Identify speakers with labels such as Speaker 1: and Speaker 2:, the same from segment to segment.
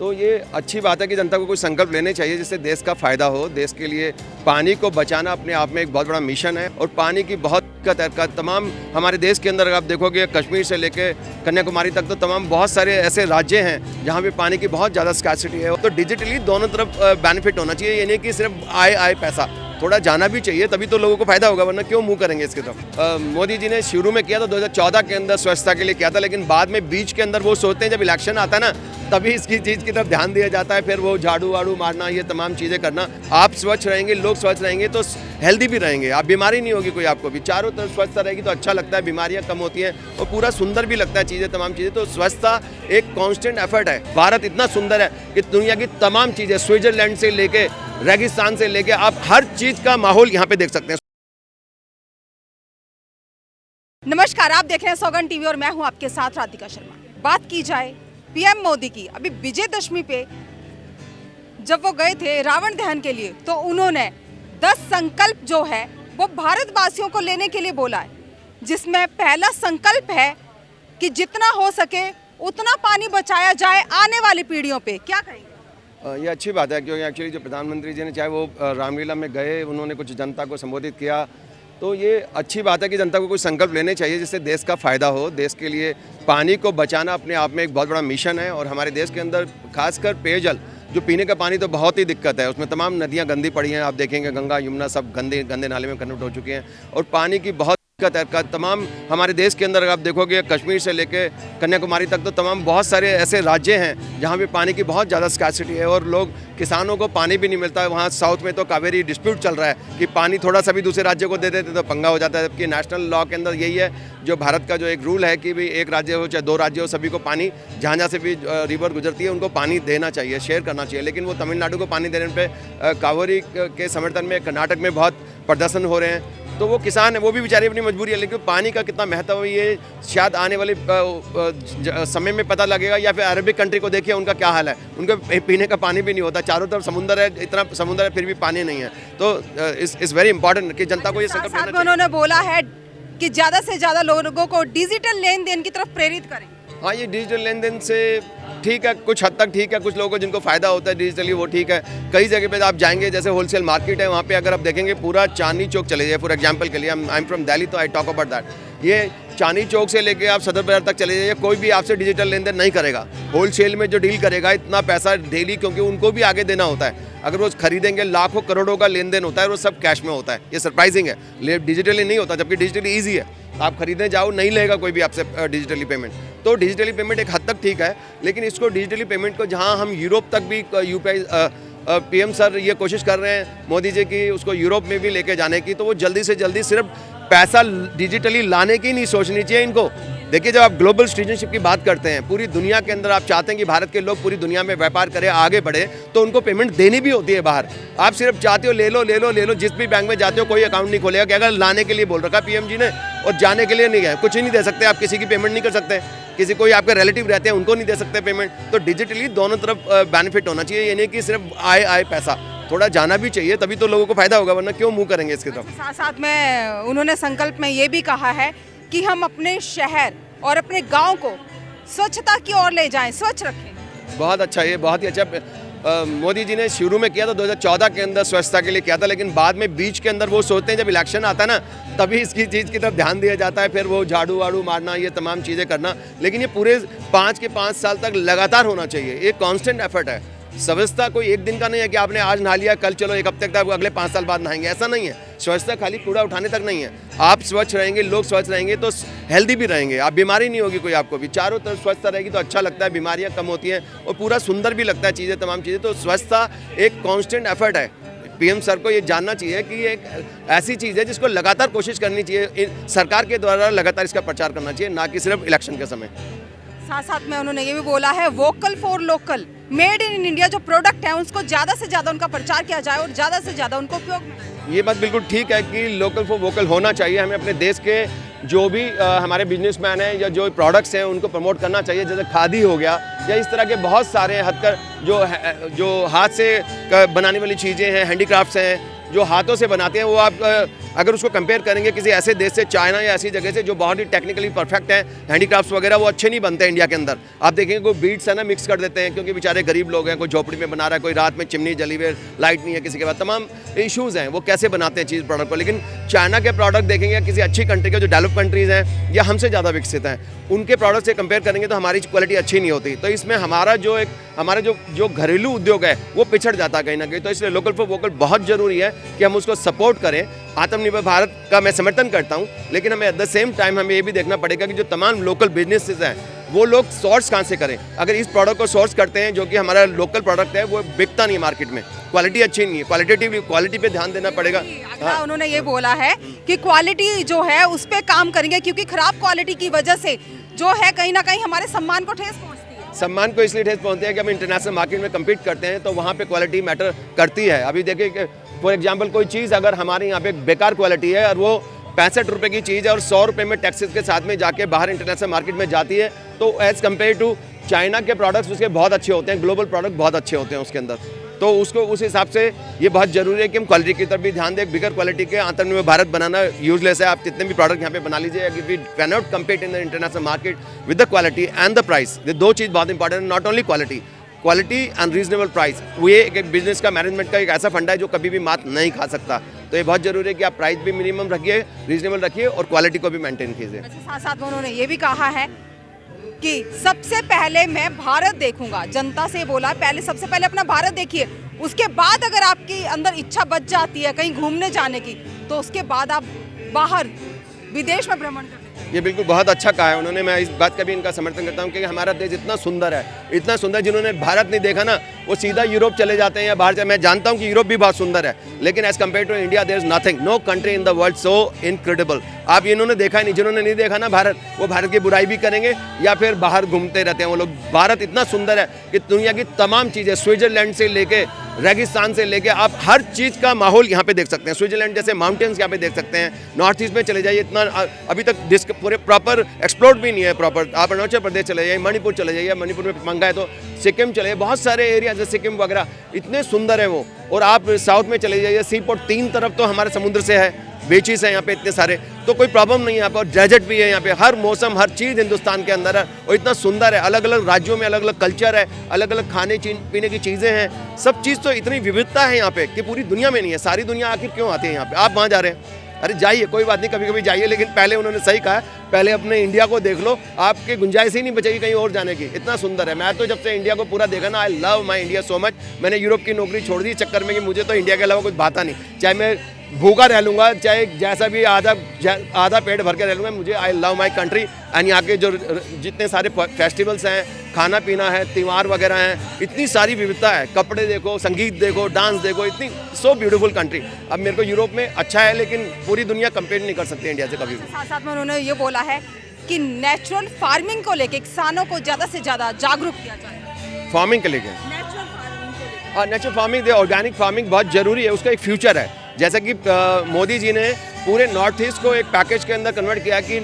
Speaker 1: तो ये अच्छी बात है कि जनता को कोई संकल्प लेने चाहिए जिससे देश का फ़ायदा हो। देश के लिए पानी को बचाना अपने आप में एक बहुत बड़ा मिशन है और पानी की बहुत दिक्कत है। तमाम हमारे देश के अंदर आप देखोगे कश्मीर से लेकर कन्याकुमारी तक तो तमाम बहुत सारे ऐसे राज्य हैं जहाँ पे पानी की बहुत ज़्यादा स्कैर्सिटी है। तो डिजिटली दोनों तरफ बेनिफिट होना चाहिए, ये नहीं कि सिर्फ आए पैसा, थोड़ा जाना भी चाहिए, तभी तो लोगों को फायदा होगा, वरना क्यों मुंह करेंगे इसकी तरफ। मोदी जी ने शुरू में किया था 2014 के अंदर स्वच्छता के लिए किया था, लेकिन बाद में बीच के अंदर वो सोचते हैं जब इलेक्शन आता है ना तभी इसकी चीज़ की तरफ ध्यान दिया जाता है, फिर वो झाड़ू वाड़ू मारना, ये तमाम चीज़ें करना। आप स्वच्छ रहेंगे, लोग स्वच्छ रहेंगे तो हेल्दी भी रहेंगे, आप बीमारी नहीं होगी कोई आपको भी। चारों तरफ स्वच्छता रहेगी तो अच्छा लगता है, बीमारियां कम होती हैं और पूरा सुंदर भी लगता है चीज़ें, तमाम चीज़ें। तो स्वच्छता एक कांस्टेंट एफर्ट है। भारत इतना सुंदर है कि दुनिया की तमाम चीज़ें, स्विट्जरलैंड से लेके रेगिस्तान से लेके आप हर चीज़ का माहौल यहाँ पे देख सकते हैं।
Speaker 2: नमस्कार, आप देख रहे हैं सौगंध टीवी और मैं हूं आपके साथ राधिका शर्मा। बात की जाए पीएम मोदी की, अभी विजयदशमी पे जब वो गए थे रावण दहन के लिए तो उन्होंने 10 संकल्प जो है वो भारतवासियों को लेने के लिए बोला है, जिसमें पहला संकल्प है कि जितना हो सके उतना पानी बचाया जाए आने वाली पीढ़ियों पे। क्या कहेंगे?
Speaker 1: ये अच्छी बात है क्योंकि एक्चुअली जो प्रधानमंत्री जी ने चाहे वो रामलीला में गए, उन्होंने कुछ जनता को संबोधित किया, तो ये अच्छी बात है कि जनता को कोई संकल्प लेने चाहिए जिससे देश का फ़ायदा हो। देश के लिए पानी को बचाना अपने आप में एक बहुत बड़ा मिशन है और हमारे देश के अंदर खासकर पेयजल, जो पीने का पानी तो बहुत ही दिक्कत है, उसमें तमाम नदियाँ गंदी पड़ी हैं। आप देखेंगे गंगा यमुना सब गंदे नाले में कन्वर्ट हो चुके हैं और पानी की बहुत दिक्कत है। तमाम हमारे देश के अंदर आप देखोगे कश्मीर से लेके कन्याकुमारी तक तो तमाम बहुत सारे ऐसे राज्य हैं जहाँ पे पानी की बहुत ज़्यादा स्कैर्सिटी है और लोग, किसानों को पानी भी नहीं मिलता है। वहाँ साउथ में तो कावेरी डिस्प्यूट चल रहा है कि पानी थोड़ा सा भी दूसरे राज्य को दे देते तो पंगा हो जाता है, जबकि नेशनल लॉ के अंदर यही है, जो भारत का जो एक रूल है कि भाई एक राज्य हो चाहे 2 राज्य हो, सभी को पानी जहाँ से भी रिवर गुजरती है उनको पानी देना चाहिए, शेयर करना चाहिए। लेकिन वो तमिलनाडु को पानी देने पर कावेरी के समर्थन में कर्नाटक में बहुत प्रदर्शन हो रहे हैं। तो वो किसान है, वो भी बेचारे अपनी मजबूरी है, लेकिन पानी का कितना महत्व है ये शायद आने वाले समय में पता लगेगा। या फिर अरबिक कंट्री को देखिए उनका क्या हाल है, उनके पीने का पानी भी नहीं होता, चारों तरफ समुद्र है, इतना समुद्र है फिर भी पानी नहीं है। तो इट्स वेरी इंपॉर्टेंट कि जनता को ये संकल्प लेना चाहिए।
Speaker 2: उन्होंने बोला है कि ज़्यादा से ज़्यादा लोगों को डिजिटल लेन देन की तरफ प्रेरित करें।
Speaker 1: हाँ, ये डिजिटल लेन देन से ठीक है, कुछ हद तक ठीक है, कुछ लोगों को जिनको फ़ायदा होता है डिजिटली वो ठीक है। कई जगह पे आप जाएंगे, जैसे होलसेल मार्केट है, वहाँ पे अगर आप देखेंगे पूरा चांदनी चौक चले जाइए, फॉर एग्जांपल के लिए आई एम फ्रॉम दिल्ली तो आई टॉक अबाउट दैट। ये चांदनी चौक से लेके आप सदर बाजार तक चले जाइए, कोई भी आपसे डिजिटल लेन देन नहीं करेगा। होलसेल में जो डील करेगा इतना पैसा डेली, क्योंकि उनको भी आगे देना होता है। अगर वो खरीदेंगे लाखों करोड़ों का लेन देन होता है, वो सब कैश में होता है। ये सरप्राइजिंग है, डिजिटली नहीं होता, जबकि डिजिटली ईजी है। आप खरीदने जाओ, नहीं लेगा कोई भी आपसे डिजिटली पेमेंट। तो डिजिटली पेमेंट एक हद तक ठीक है, लेकिन इसको डिजिटली पेमेंट को जहां हम यूरोप तक भी यूपीआई पीएम सर ये कोशिश कर रहे हैं मोदी जी की उसको यूरोप में भी लेके जाने की, तो वो जल्दी से जल्दी सिर्फ पैसा डिजिटली लाने की नहीं सोचनी चाहिए इनको। देखिए, जब आप ग्लोबल सिटीजनशिप की बात करते हैं, पूरी दुनिया के अंदर आप चाहते हैं कि भारत के लोग पूरी दुनिया में व्यापार करें, आगे बढ़े, तो उनको पेमेंट देनी भी होती है बाहर। आप सिर्फ चाहते हो ले लो, जिस भी बैंक में जाते हो कोई अकाउंट नहीं खोलेगा कि अगर लाने के लिए बोल रखा पीएम जी ने और जाने के लिए नहीं है, कुछ ही नहीं दे सकते, आप किसी की पेमेंट नहीं कर सकते, किसी कोई आपके रिलेटिव रहते हैं उनको नहीं दे सकते पेमेंट। तो डिजिटली दोनों तरफ बेनिफिट होना चाहिए, ये नहीं कि सिर्फ आए पैसा, थोड़ा जाना भी चाहिए, तभी तो लोगों को फायदा होगा, वरना क्यों मुंह करेंगे इसकी तरफ।
Speaker 2: साथ साथ में उन्होंने संकल्प में ये भी कहा है कि हम अपने शहर और अपने गांव को स्वच्छता की ओर ले जाएं, स्वच्छ रखें।
Speaker 1: बहुत अच्छा, ये बहुत ही अच्छा। मोदी जी ने शुरू में किया था 2014 के अंदर स्वच्छता के लिए किया था, लेकिन बाद में बीच के अंदर वो सोचते हैं जब इलेक्शन आता है ना तभी इसकी चीज़ की तरफ ध्यान दिया जाता है, फिर वो झाड़ू वाड़ू मारना, ये तमाम चीज़ें करना। लेकिन ये पूरे 5 साल तक लगातार होना चाहिए, ये कांस्टेंट एफर्ट है। स्वच्छता कोई एक दिन का नहीं है कि आपने आज नहा लिया, कल चलो एक हफ्ते तक अगले 5 साल बाद नहाएंगे, ऐसा नहीं है। स्वच्छता खाली कूड़ा उठाने तक नहीं है, आप स्वच्छ रहेंगे, लोग स्वच्छ रहेंगे तो हेल्दी भी रहेंगे, आप बीमारी नहीं होगी कोई आपको भी। चारों तरफ स्वच्छता रहेगी तो अच्छा लगता है, बीमारियां कम होती हैं और पूरा सुंदर भी लगता है चीज़ें, तमाम चीज़ें। तो स्वच्छता एक कांस्टेंट एफर्ट है। पीएम सर को ये जानना चाहिए कि ये एक ऐसी चीज़ है जिसको लगातार कोशिश करनी चाहिए, सरकार के द्वारा लगातार इसका प्रचार करना चाहिए, ना कि सिर्फ इलेक्शन के समय।
Speaker 2: साथ साथ में उन्होंने ये भी बोला है vocal for local, made in India जो प्रोडक्ट है उसको ज़्यादा से ज़्यादा उनका प्रचार किया जाए और ज़्यादा से ज़्यादा उनको उपयोग में।
Speaker 1: ये बात बिल्कुल ठीक है कि लोकल फॉर वोकल होना चाहिए। हमें अपने देश के जो भी हमारे बिजनेसमैन हैं या जो प्रोडक्ट्स हैं उनको प्रमोट करना चाहिए, जैसे खादी हो गया या इस तरह के बहुत सारे हथकर जो हाथ से बनाने वाली चीज़ें हैं, हैंडीक्राफ्ट्स हैं जो हाथों से बनाते हैं, वो आप अगर उसको कंपेयर करेंगे किसी ऐसे देश से, चाइना या ऐसी जगह से जो बहुत ही टेक्निकली परफेक्ट है, हैंडीक्राफ्ट्स वगैरह वो अच्छे नहीं बनते हैं इंडिया के अंदर। आप देखेंगे कोई बीट्स है ना मिक्स कर देते हैं, क्योंकि बेचारे गरीब लोग हैं, कोई झोपड़ी में बना रहा है, कोई रात में चिमनी जली हुई, लाइट नहीं है किसी के पास, तमाम इशूज़ हैं, वो कैसे बनाते हैं चीज़ प्रोडक्ट को। लेकिन चाइना के प्रोडक्ट देखेंगे, किसी अच्छी कंट्री के जो डेवलप कंट्रीज़ हैं या हमसे ज़्यादा विकसित हैं, उनके प्रोडक्ट से कंपेयर करेंगे तो हमारी क्वालिटी अच्छी नहीं होती। तो इसमें हमारा जो घरेलू उद्योग है वो पिछड़ जाता है कहीं ना कहीं। तो इसलिए लोकल फॉर वोकल बहुत ज़रूरी है कि हम उसको सपोर्ट करें। आत्मनिर्भर भारत का मैं समर्थन करता हूं, लेकिन हमें एट द सेम टाइम हमें ये भी देखना पड़ेगा कि जो तमाम लोकल बिजनेसेस हैं वो लोग सोर्स कहाँ से करें। अगर इस प्रोडक्ट को सोर्स करते हैं जो कि हमारा लोकल प्रोडक्ट है, वो बिकता नहीं है मार्केट में, क्वालिटी अच्छी नहीं है, क्वालिटी पे ध्यान देना पड़ेगा।
Speaker 2: हाँ, उन्होंने ये बोला है कि क्वालिटी जो है उस पर काम करेंगे, क्योंकि खराब क्वालिटी की वजह से जो है कहीं ना कहीं हमारे सम्मान को ठेस पहुंचती है।
Speaker 1: सम्मान को इसलिए ठेस पहुंचती है कि हम इंटरनेशनल मार्केट में कम्पीट करते हैं, तो वहाँ पे क्वालिटी मैटर करती है। अभी देखिए फॉर एग्जांपल कोई चीज़ अगर हमारे यहाँ पे बेकार क्वालिटी है और वो 65 रुपये की चीज़ है और 100 रुपये में टैक्सेस के साथ में जाके बाहर इंटरनेशनल मार्केट में जाती है, तो एज़ कम्पेयर टू चाइना के प्रोडक्ट्स उसके बहुत अच्छे होते हैं, ग्लोबल प्रोडक्ट बहुत अच्छे होते हैं उसके अंदर। तो उसको उस हिसाब से ये बहुत ज़रूरी है कि हम क्वालिटी की तरफ भी ध्यान दें। बिगर क्वालिटी के आत्मनिर्भर भारत बनाना यूजलेस है। आप जितने भी प्रोडक्ट यहाँ पे बना लीजिए, we can not compete in the international market with the quality and the price. ये दो चीज़ बहुत इंपॉर्टेंट है, not only quality and reasonable price. वो ये एक बिजनेस का मैनेजमेंट का एक ऐसा फंडा है जो कभी भी मात नहीं खा सकता। तो ये बहुत ज़रूरी है कि आप प्राइस भी मिनिमम रखिए, रीजनेबल रखिए और क्वालिटी को भी मेंटेन कीजिए।
Speaker 2: साथ साथ में उन्होंने ये भी कहा है कि सबसे पहले मैं भारत देखूंगा। जनता से बोला पहले सबसे पहले अपना भारत देखिए, उसके बाद अगर आपकी अंदर इच्छा बच जाती है कहीं घूमने जाने की, तो उसके बाद आप बाहर विदेश में भ्रमण करते हैं।
Speaker 1: ये बिल्कुल बहुत अच्छा कहा है उन्होंने। मैं इस बात का भी इनका समर्थन करता हूँ कि हमारा देश इतना सुंदर है, इतना सुंदर। जिन्होंने भारत नहीं देखा ना, वो सीधा यूरोप चले जाते हैं या बाहर। मैं जानता हूँ कि यूरोप भी बहुत सुंदर है, लेकिन as compare to India there is nothing, no country in the world so incredible. आप इन्होंने देखा नहीं, जिन्होंने नहीं देखा ना भारत, वो भारत की बुराई भी करेंगे या फिर बाहर घूमते रहते हैं वो लोग। भारत इतना सुंदर है कि दुनिया की तमाम चीज़ें, स्विट्जरलैंड से लेके रेगिस्तान से लेके आप हर चीज़ का माहौल यहाँ पे देख सकते हैं। स्विट्जरलैंड जैसे माउंटेन्स यहाँ पे देख सकते हैं। नॉर्थ ईस्ट में चले जाइए, इतना अभी तक पूरे प्रॉपर एक्सप्लोर भी नहीं है प्रॉपर। आप अरुणाचल प्रदेश चले जाइए, मणिपुर चले जाइए, मणिपुर में मंगा है तो सिक्किम चले, बहुत सारे एरिया जैसे सिक्किम वगैरह इतने सुंदर है वो। और आप साउथ में चले जाइए, सी पोर्ट 3 तरफ तो हमारे समुद्र से है, बीचेस है यहाँ पे इतने सारे, तो कोई प्रॉब्लम नहीं है यहाँ पर। डेजर्ट भी है यहाँ पे, हर मौसम हर चीज़ हिंदुस्तान के अंदर है और इतना सुंदर है। अलग अलग राज्यों में अलग अलग कल्चर है, अलग अलग खाने पीने की चीज़ें हैं, सब चीज़ तो इतनी विविधता है यहाँ पे कि पूरी दुनिया में नहीं है। सारी दुनिया आखिर क्यों आती है यहाँ पे? आप वहाँ जा रहे हैं, अरे जाइए, कोई बात नहीं, कभी कभी जाइए, लेकिन पहले उन्होंने सही कहा, पहले अपने इंडिया को देख लो। आपकी गुंजाइश ही नहीं बचेगी कहीं और जाने की, इतना सुंदर है। मैं तो जब से इंडिया को पूरा देखा ना, I love my India so much. मैंने यूरोप की नौकरी छोड़ दी इस चक्कर में कि मुझे तो इंडिया के अलावा कुछ भाता नहीं। चाहे मैं भूखा रह लूँगा, चाहे जैसा भी आधा पेट भर के रह लूँगा, मुझे I love my country. And यहाँ के जो जितने सारे फेस्टिवल्स हैं, खाना पीना है, त्यौहार वगैरह हैं, इतनी सारी विविधता है। कपड़े देखो, संगीत देखो, डांस देखो, इतनी सो ब्यूटीफुल कंट्री। अब मेरे को यूरोप में अच्छा है, लेकिन पूरी दुनिया कंपेयर नहीं कर सकती इंडिया से कभी भी।
Speaker 2: साथ साथ में उन्होंने ये बोला है कि नेचुरल फार्मिंग को लेके किसानों को ज़्यादा से ज़्यादा जागरूक किया जाए।
Speaker 1: फार्मिंग के लेके, नेचुरल फार्मिंग, ऑर्गेनिक फार्मिंग बहुत ज़रूरी है, उसका एक फ्यूचर है। जैसा कि मोदी जी ने पूरे नॉर्थ ईस्ट को एक पैकेज के अंदर कन्वर्ट किया कि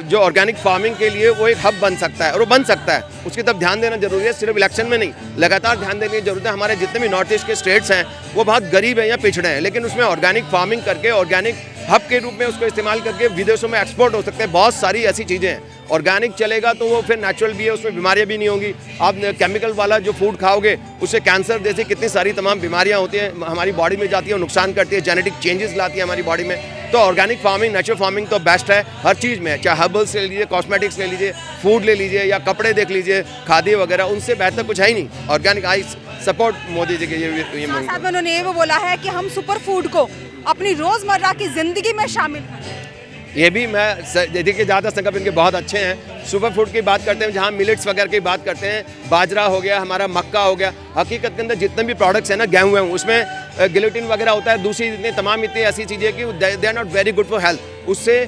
Speaker 1: जो ऑर्गेनिक फार्मिंग के लिए वो एक हब बन सकता है, और वो बन सकता है। उसकी तरफ ध्यान देना जरूरी है, सिर्फ इलेक्शन में नहीं, लगातार ध्यान देने की जरूरत है। हमारे जितने भी नॉर्थ ईस्ट के स्टेट्स हैं वो बहुत गरीब हैं या पिछड़े हैं, लेकिन उसमें ऑर्गेनिक फार्मिंग करके, ऑर्गेनिक हब के रूप में उसको इस्तेमाल करके विदेशों में एक्सपोर्ट हो सकते हैं। बहुत सारी ऐसी चीज़ें हैं। ऑर्गेनिक चलेगा तो वो फिर नेचुरल भी है, उसमें बीमारियां भी नहीं होंगी। आप केमिकल वाला जो फूड खाओगे उससे कैंसर जैसी कितनी सारी तमाम बीमारियां होती हैं, हमारी बॉडी में जाती है, नुकसान करती है, जेनेटिक चेंजेस लाती है हमारी बॉडी में। तो ऑर्गेनिक फार्मिंग, नेचुरल फार्मिंग तो बेस्ट है हर चीज़ में, चाहे हर्बल्स ले लीजिए, कॉस्मेटिक्स ले लीजिए, फूड ले लीजिए, या कपड़े देख लीजिए, खादी वगैरह, उनसे बेहतर कुछ है ही नहीं। Organic, I support Modi ji के ये
Speaker 2: साथ में उन्होंने ये भी बोला है कि हम सुपर फूड को अपनी रोज़मर्रा की ज़िंदगी में शामिल करें।
Speaker 1: ये भी मैं देखिए, ज़्यादा संकल्प इनके बहुत अच्छे हैं। सुपर फूड की बात करते हैं, जहाँ मिलेट्स वगैरह की बात करते हैं, बाजरा हो गया, हमारा मक्का हो गया। हकीकत के अंदर जितने भी प्रोडक्ट्स हैं ना, गेहूँ उसमें गिलोटिन वगैरह होता है, दूसरी इतनी ऐसी चीज़ें कि they are not very good for health. उससे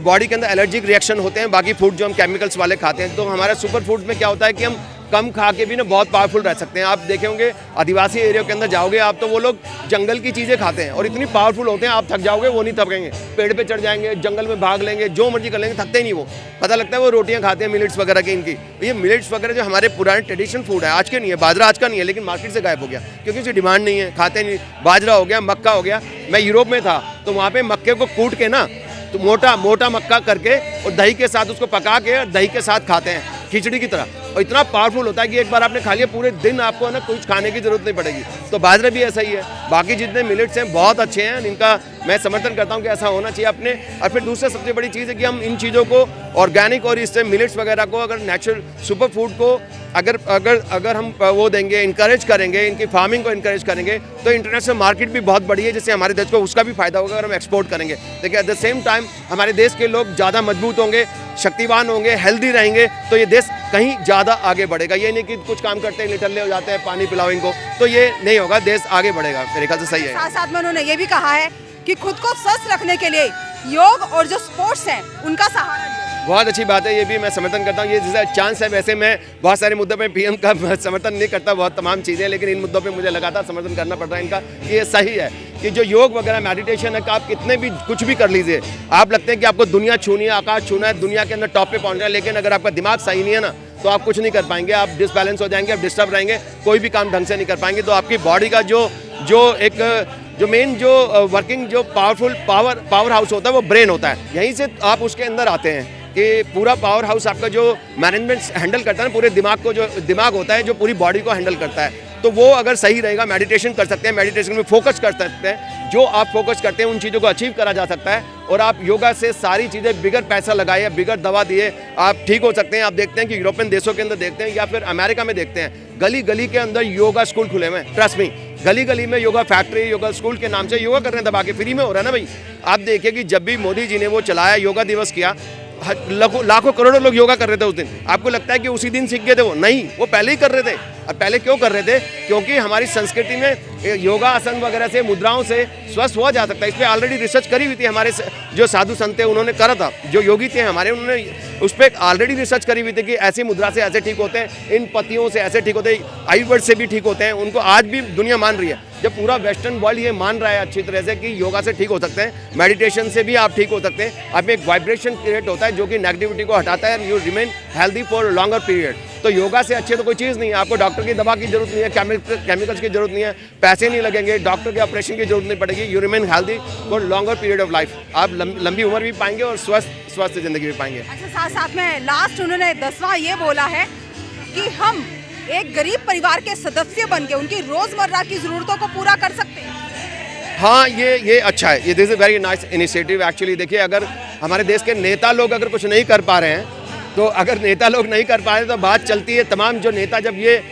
Speaker 1: बॉडी के अंदर एलर्जिक रिएक्शन होते हैं, बाकी फूड जो हम केमिकल्स वाले खाते हैं। तो हमारे सुपर फूड में क्या होता है कि हम कम खा के भी ना बहुत पावरफुल रह सकते हैं। आप देखे होंगे आदिवासी एरिया के अंदर जाओगे आप, तो वो लोग जंगल की चीज़ें खाते हैं और इतनी पावरफुल होते हैं, आप थक जाओगे, वो नहीं थकेंगे। पेड़ पे चढ़ जाएंगे, जंगल में भाग लेंगे, जो मर्जी कर लेंगे, थकते ही नहीं वो। पता लगता है वो रोटियां खाते हैं मिलेट्स वगैरह की इनकी। ये मिलेट्स वगैरह जो हमारे पुराने ट्रेडिशनल फूड है, आज के नहीं है, बाजरा आज का नहीं है, लेकिन मार्केट से गायब हो गया क्योंकि उसकी डिमांड नहीं है, खाते नहीं। बाजरा हो गया, मक्का हो गया। मैं यूरोप में था तो वहाँ पे मक्के को कूट के ना, तो मोटा मोटा मक्का करके और दही के साथ उसको पका के दही के साथ खाते हैं खिचड़ी की तरह, और इतना पावरफुल होता है कि एक बार आपने खा लिया पूरे दिन आपको ना कुछ खाने की जरूरत नहीं पड़ेगी। तो बाजरा भी ऐसा ही है। बाकी जितने मिलेट्स हैं बहुत अच्छे हैं, इनका मैं समर्थन करता हूं कि ऐसा होना चाहिए अपने। और फिर दूसरा सबसे बड़ी चीज़ है कि हम इन चीज़ों को ऑर्गेनिक और इससे मिलेट्स वगैरह को अगर नेचुरल सुपर फूड को अगर हम वो देंगे, इंकरेज करेंगे, इनकी फार्मिंग को इंकरेज करेंगे, तो इंटरनेशनल मार्केट भी बहुत बड़ी है, जिससे हमारे देश को उसका भी फायदा होगा अगर हम एक्सपोर्ट करेंगे। देखिए एट द सेम टाइम हमारे देश के लोग ज़्यादा मजबूत होंगे, शक्तिवान होंगे, हेल्दी रहेंगे, तो ये देश कहीं ज़्यादा आगे बढ़ेगा। ये नहीं कि कुछ काम करते हैं निठल्ले हो जाते हैं, पानी पिलाओ इनको, तो ये नहीं होगा, देश आगे बढ़ेगा। मेरे ख्याल से सही है।
Speaker 2: साथ साथ में उन्होंने ये भी कहा है कि खुद को स्वस्थ रखने के लिए योग और जो स्पोर्ट्स हैं उनका सहारा लिया।
Speaker 1: बहुत अच्छी बात है, ये भी मैं समर्थन करता हूँ। ये जैसा चांस है, वैसे मैं बहुत सारे मुद्दों पे पीएम का समर्थन नहीं करता, बहुत तमाम चीज़ें, लेकिन इन मुद्दों पे मुझे लगातार समर्थन करना पड़ रहा है इनका। ये सही है कि जो योग वगैरह मेडिटेशन है कि आप कितने भी कुछ भी कर लीजिए, आप लगते हैं कि आपको दुनिया छूनी है, आकाश छूना है, दुनिया के अंदर टॉप पे पहुँचना है, लेकिन अगर आपका दिमाग सही नहीं है ना, तो आप कुछ नहीं कर पाएंगे, आप डिसबैलेंस हो जाएंगे, आप डिस्टर्ब रहेंगे, कोई भी काम ढंग से नहीं कर पाएंगे। तो आपकी बॉडी का जो मेन जो वर्किंग जो पावर हाउस होता है वो ब्रेन होता है, यहीं से आप उसके अंदर आते हैं कि पूरा पावर हाउस आपका जो मैनेजमेंट हैंडल करता है ना, पूरे दिमाग को, जो दिमाग होता है जो पूरी बॉडी को हैंडल करता है, तो वो अगर सही रहेगा, मेडिटेशन कर सकते हैं, मेडिटेशन में फोकस कर सकते हैं, जो आप फोकस करते हैं उन चीज़ों को अचीव करा जा सकता है। और आप योगा से सारी चीज़ें बिगर पैसा लगाए, बिगर दवा दिए आप ठीक हो सकते हैं। आप देखते हैं कि यूरोपियन देशों के अंदर देखते हैं या फिर अमेरिका में देखते हैं, गली गली के अंदर योगा स्कूल खुले हुए हैं। ट्रस्ट मी, गली गली में योगा फैक्ट्री, योगा स्कूल के नाम से योगा कर रहे हैं, दबा के फ्री में हो रहा है ना भाई। आप देखिए कि जब भी मोदी जी ने वो चलाया, योगा दिवस किया, लाखों करोड़ों लोग योगा कर रहे थे उस दिन। आपको लगता है कि उसी दिन सीख गए थे? वो नहीं, वो पहले ही कर रहे थे। और पहले क्यों कर रहे थे? क्योंकि हमारी संस्कृति में योगा आसन वगैरह से, मुद्राओं से स्वस्थ हुआ जा सकता है। इस पर ऑलरेडी रिसर्च करी हुई थी, हमारे जो साधु संत थे उन्होंने करा था, जो योगी थे हमारे, उन्होंने उस पर ऑलरेडी रिसर्च करी हुई थी कि ऐसी मुद्रा से ऐसे ठीक होते हैं, इन पतियों से ऐसे ठीक होते हैं, आयुर्वेद से भी ठीक होते हैं। उनको आज भी दुनिया मान रही है, जब पूरा वेस्टर्न वर्ल्ड ये मान रहा है अच्छी तरह से कि योगा से ठीक हो सकते हैं, मेडिटेशन से भी आप ठीक हो सकते हैं। आप में एक वाइब्रेशन क्रिएट होता है जो कि नेगेटिविटी को हटाता है, you remain healthy for longer period. तो योगा से अच्छे तो कोई चीज़ नहीं है। आपको डॉक्टर की दवा की जरूरत नहीं है, केमिकल्स की जरूरत नहीं है, पैसे नहीं लगेंगे, डॉक्टर के ऑपरेशन की जरूरत नहीं पड़ेगी। You remain healthy for longer period of life. आप लंबी उम्र भी पाएंगे और स्वस्थ जिंदगी भी पाएंगे।
Speaker 2: अच्छा, साथ साथ में लास्ट उन्होंने 10वां ये बोला है कि हम एक गरीब परिवार के सदस्य बन के उनकी रोजमर्रा की जरूरतों को पूरा कर सकते हैं।
Speaker 1: हाँ, ये अच्छा है, ये this is very nice initiative actually. देखिए, अगर हमारे देश के नेता लोग अगर कुछ नहीं कर पा रहे हैं, तो अगर नेता लोग नहीं कर पा रहे तो बात चलती है। तमाम जो नेता जब ये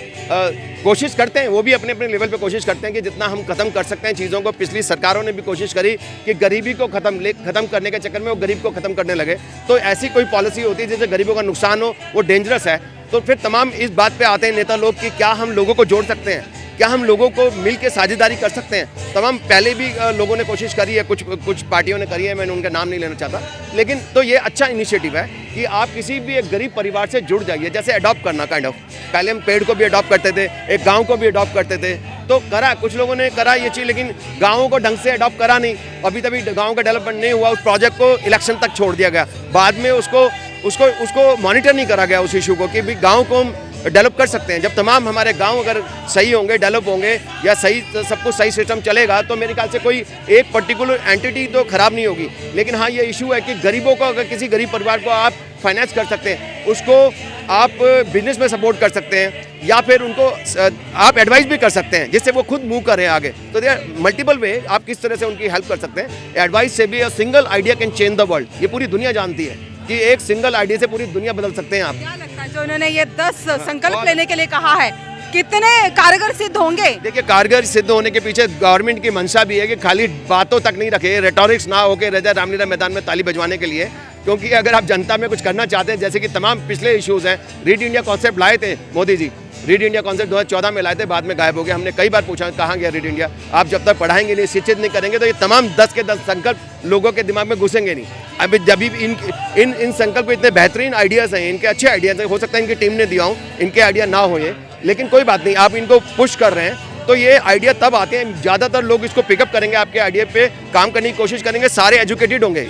Speaker 1: कोशिश करते हैं, वो भी अपने अपने लेवल पे कोशिश करते हैं कि जितना हम खत्म कर सकते हैं चीज़ों को। पिछली सरकारों ने भी कोशिश करी कि गरीबी को खत्म करने के चक्कर में वो गरीब को खत्म करने लगे। तो ऐसी कोई पॉलिसी होती है जिससे गरीबों का नुकसान हो, वो डेंजरस है। तो फिर तमाम इस बात पे आते हैं नेता लोग कि क्या हम लोगों को जोड़ सकते हैं, क्या हम लोगों को मिल के साझेदारी कर सकते हैं। तमाम पहले भी लोगों ने कोशिश करी है, कुछ पार्टियों ने करी है, मैंने उनका नाम नहीं लेना चाहता, लेकिन तो ये अच्छा इनिशिएटिव है कि आप किसी भी एक गरीब परिवार से जुड़ जाइए। जैसे अडॉप्ट करना काइंड ऑफ, पहले हम पेड़ को भी अडॉप्ट करते थे, एक गाँव को भी अडॉप्ट करते थे, तो करा, कुछ लोगों ने करा ये चीज़, लेकिन गाँवों को ढंग से अडॉप्ट करा नहीं। अभी तभी गाँव का डेवलपमेंट नहीं हुआ, उस प्रोजेक्ट को इलेक्शन तक छोड़ दिया गया। बाद में उसको मॉनिटर नहीं करा गया उस इशू को कि भाई गाँव को हम डेवलप कर सकते हैं। जब तमाम हमारे गांव अगर सही होंगे, डेवलप होंगे, या सही सब कुछ सही सिस्टम चलेगा, तो मेरे ख्याल से कोई एक पर्टिकुलर एंटिटी तो खराब नहीं होगी। लेकिन हाँ, ये इशू है कि गरीबों को, अगर किसी गरीब परिवार को आप फाइनेंस कर सकते हैं, उसको आप बिजनेस में सपोर्ट कर सकते हैं, या फिर उनको आप एडवाइस भी कर सकते हैं जिससे वो खुद मूव करें आगे। तो देयर मल्टीपल वे आप किस तरह से उनकी हेल्प कर सकते हैं। एडवाइस से भी a single idea can change the world, ये पूरी दुनिया जानती है कि एक सिंगल आइडिया से पूरी दुनिया बदल सकते हैं आप।
Speaker 2: क्या लगता है जो उन्होंने ये 10 संकल्प लेने के लिए कहा है, कितने कारगर सिद्ध होंगे?
Speaker 1: देखिए, कारगर सिद्ध होने के पीछे गवर्नमेंट की मंशा भी है कि खाली बातों तक नहीं रखे, रेटोरिक्स ना होके रह जाए रामलीला मैदान में ताली बजवाने के लिए। क्योंकि अगर आप जनता में कुछ करना चाहते हैं, जैसे कि तमाम पिछले इश्यूज हैं, रीड इंडिया कॉन्सेप्ट लाए थे Modi ji, read India concept 2014 में लाए थे, बाद में गायब हो गया। हमने कई बार पूछा कहाँ गया रीड इंडिया। आप जब तक पढ़ाएंगे नहीं, शिक्षित नहीं करेंगे, तो ये तमाम 10 के 10 संकल्प लोगों के दिमाग में घुसेंगे नहीं। अभी जब भी इन संकल्प को इतने बेहतरीन आइडियाज़ हैं, इनके अच्छे आइडियाज़ हैं, हो सकता है इनकी टीम ने दिया हूँ, इनके आइडिया ना हो ये, लेकिन कोई बात नहीं, आप इनको पुश कर रहे हैं तो ये आइडिया तब आते हैं, ज़्यादातर लोग इसको पिकअप करेंगे, आपके आइडिया पे काम करने की कोशिश करेंगे, सारे एजुकेटेड होंगे,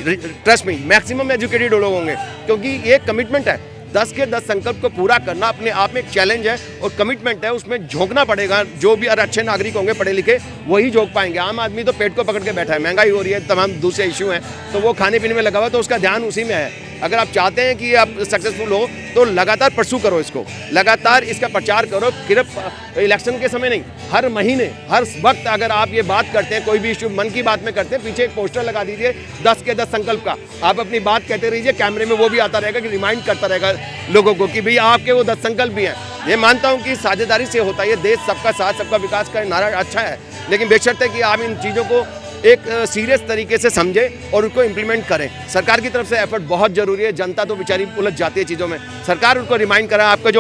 Speaker 1: ट्रस्ट मी, मैक्सिमम एजुकेटेड लोग होंगे, क्योंकि ये कमिटमेंट है। 10 के 10 संकल्प को पूरा करना अपने आप में एक चैलेंज है और कमिटमेंट है, उसमें झोंकना पड़ेगा। जो भी अच्छे नागरिक होंगे पढ़े लिखे वही झोंक पाएंगे। आम आदमी तो पेट को पकड़ के बैठा है, महंगाई हो रही है, तमाम दूसरे इशू हैं, तो वो खाने पीने में लगा हुआ, तो उसका ध्यान उसी में है। अगर आप चाहते हैं कि आप सक्सेसफुल हो तो लगातार परसू करो इसको, लगातार इसका प्रचार करो, सिर्फ इलेक्शन के समय नहीं, हर महीने, हर वक्त अगर आप ये बात करते हैं, कोई भी इशू मन की बात में करते हैं, पीछे एक पोस्टर लगा दीजिए 10 के 10 संकल्प का, आप अपनी बात कहते रहिए, कैमरे में वो भी आता रहेगा कि रिमाइंड करता रहेगा लोगों को कि भाई आपके वो 10 संकल्प भी हैं। ये मानता हूँ कि साझेदारी से होता है, ये देश सबका साथ सबका विकास का नारा अच्छा है, लेकिन बेशर्त है कि आप इन चीज़ों को एक सीरियस तरीके से समझें और उसको इम्प्लीमेंट करें। सरकार की तरफ से एफर्ट बहुत ज़रूरी है, जनता तो बेचारी उलझ जाती है चीज़ों में, सरकार उनको रिमाइंड कराए, आपका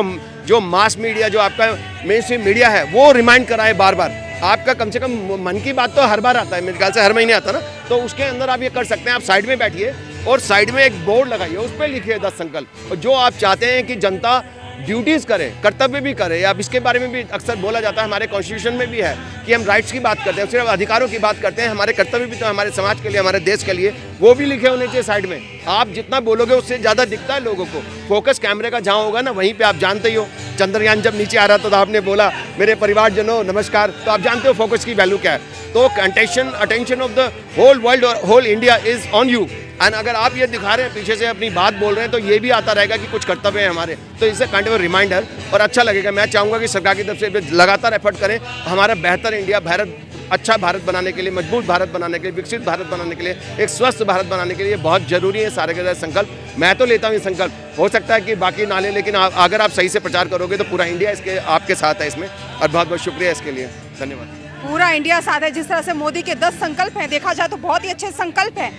Speaker 1: जो मास मीडिया, जो आपका मेन स्ट्रीम मीडिया है, वो रिमाइंड कराए बार बार। आपका कम से कम मन की बात तो हर बार आता है, मेरे ख्याल से हर महीने आता ना, तो उसके अंदर आप ये कर सकते हैं, आप साइड में बैठिए और साइड में एक बोर्ड लगाइए, उस पर लिखिए 10 संकल्प, और जो आप चाहते हैं कि जनता ड्यूटीज़ करे, कर्तव्य भी करे। अब इसके बारे में भी अक्सर बोला जाता है, हमारे कॉन्स्टिट्यूशन में भी है कि हम राइट्स की बात करते हैं, सिर्फ अधिकारों की बात करते हैं, हमारे कर्तव्य भी तो हमारे समाज के लिए, हमारे देश के लिए, वो भी लिखे होने चाहिए साइड में। आप जितना बोलोगे उससे ज़्यादा दिखता है लोगों को, फोकस कैमरे का जहाँ होगा ना वहीं पर आप जानते ही हो। चंद्रयान जब नीचे आ रहा था तो आपने बोला मेरे परिवारजनों नमस्कार, तो आप जानते हो फोकस की वैल्यू क्या है। तो attention of the whole world और whole India is on you, and अगर आप ये दिखा रहे हैं, पीछे से अपनी बात बोल रहे हैं, तो ये भी आता रहेगा कि कुछ कर्तव्य है हमारे, तो इससे काइंड ऑफ रिमाइंडर और अच्छा लगेगा। मैं चाहूँगा कि सरकार की तरफ से लगातार एफर्ट करें, हमारा बेहतर इंडिया, भारत, अच्छा भारत बनाने के लिए, मजबूत भारत बनाने के लिए, विकसित भारत बनाने के लिए, एक स्वस्थ भारत बनाने के लिए बहुत ज़रूरी है सारे के सारे संकल्प। मैं तो लेता हूँ ये संकल्प, हो सकता है कि बाकी ना ले, लेकिन अगर आप सही से प्रचार करोगे तो पूरा इंडिया इसके आपके साथ है इसमें, और बहुत बहुत शुक्रिया इसके लिए, धन्यवाद।
Speaker 2: पूरा इंडिया साथ है। जिस तरह से मोदी के 10 संकल्प हैं, देखा जाए तो बहुत ही अच्छे संकल्प हैं,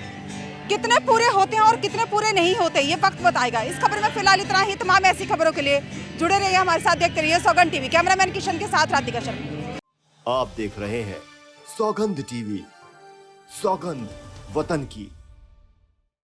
Speaker 2: कितने पूरे होते हैं और कितने पूरे नहीं होते ये वक्त बताएगा। इस खबर में फिलहाल इतना ही। तमाम ऐसी खबरों के लिए जुड़े रहिए हमारे साथ, देखते रहिए सौगंध टीवी। कैमरामैन किशन के साथ राधिका शर्मा।
Speaker 3: आप देख रहे हैं सौगंध टीवी, सौगंध वतन की।